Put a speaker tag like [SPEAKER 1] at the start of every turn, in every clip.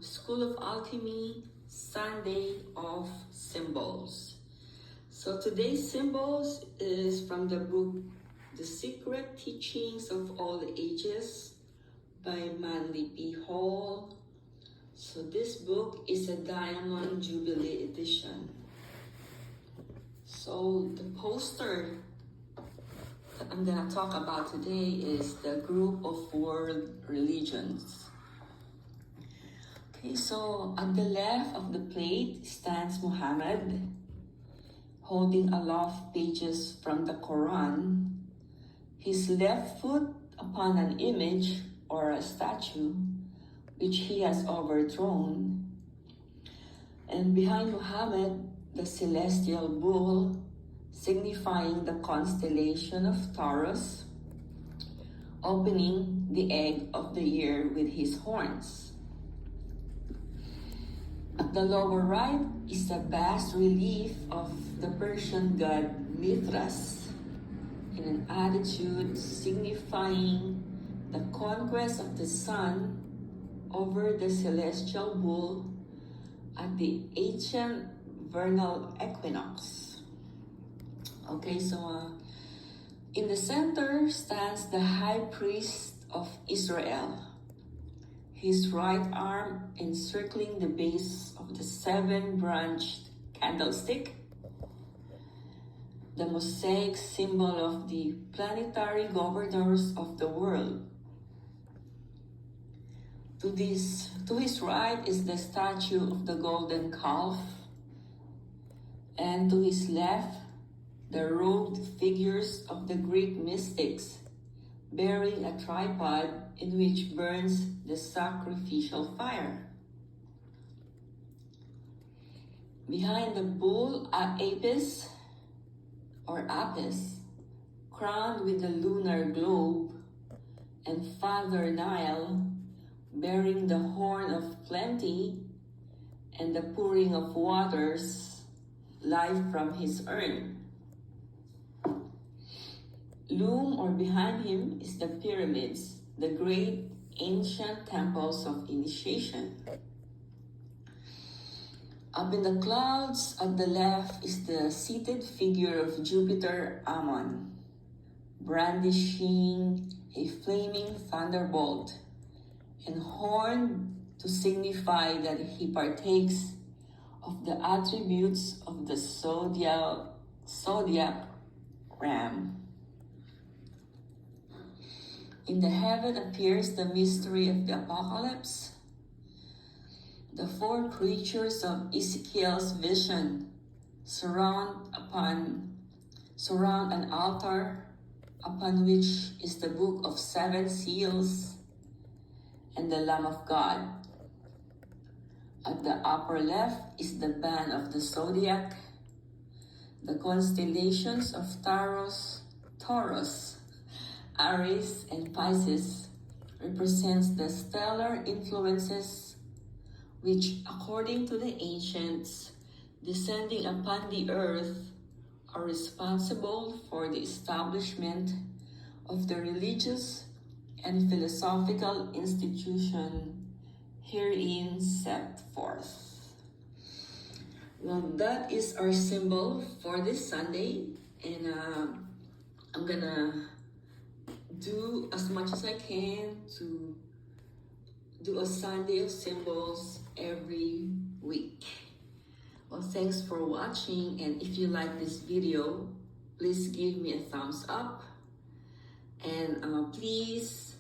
[SPEAKER 1] School of Alchemy, Sunday of Symbols. So today's symbols is from the book The Secret Teachings of All Ages by manlypalmerhall. So this book is a Diamond Jubilee edition. So the poster that I'm going to talk about today is the group of world religions. Okay, so at the left of the plate stands Mohammed, holding aloft pages from the Qur'an, his left foot upon an image or a statue which he has overthrown, and behind Mohammed the Celestial Bull, signifying the constellation of Taurus, opening the egg of the year with his horns. At the lower right is a bas relief of the Persian god Mithras in an attitude signifying the conquest of the sun over the celestial bull at the ancient vernal equinox. Okay, so in the center stands the high priest of Israel, his right arm encircling the base of the seven-branched candlestick, the Mosaic symbol of the planetary governors of the world. To his right is the statue of the golden calf, and to his left, the robed figures of the Greek mystics, bearing a tripod in which burns the sacrificial fire. Behind the bull are Apis, crowned with the lunar globe, and Father Nile, bearing the horn of plenty and the pouring of waters, life from his urn. Loom or behind him is the pyramids, the great ancient temples of initiation. Up in the clouds at the left is the seated figure of Jupiter Ammon, brandishing a flaming thunderbolt and horned to signify that he partakes of the attributes of the zodiac ram. In the heaven appears the mystery of the apocalypse. The four creatures of Ezekiel's vision surround an altar upon which is the book of seven seals and the Lamb of God. At the upper left is the band of the zodiac, the constellations of Taurus, Aries, and Pisces represents the stellar influences which, according to the ancients, descending upon the earth, are responsible for the establishment of the religious and philosophical institution herein set forth. Well, that is our symbol for this Sunday, and I'm gonna do as much as I can to do a Sunday of symbols every week. Well, thanks for watching, and if you like this video, please give me a thumbs up, and please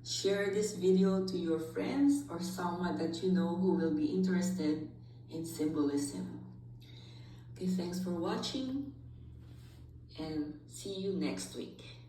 [SPEAKER 1] share this video to your friends or someone that you know who will be interested in symbolism. Okay, thanks for watching, and see you next week.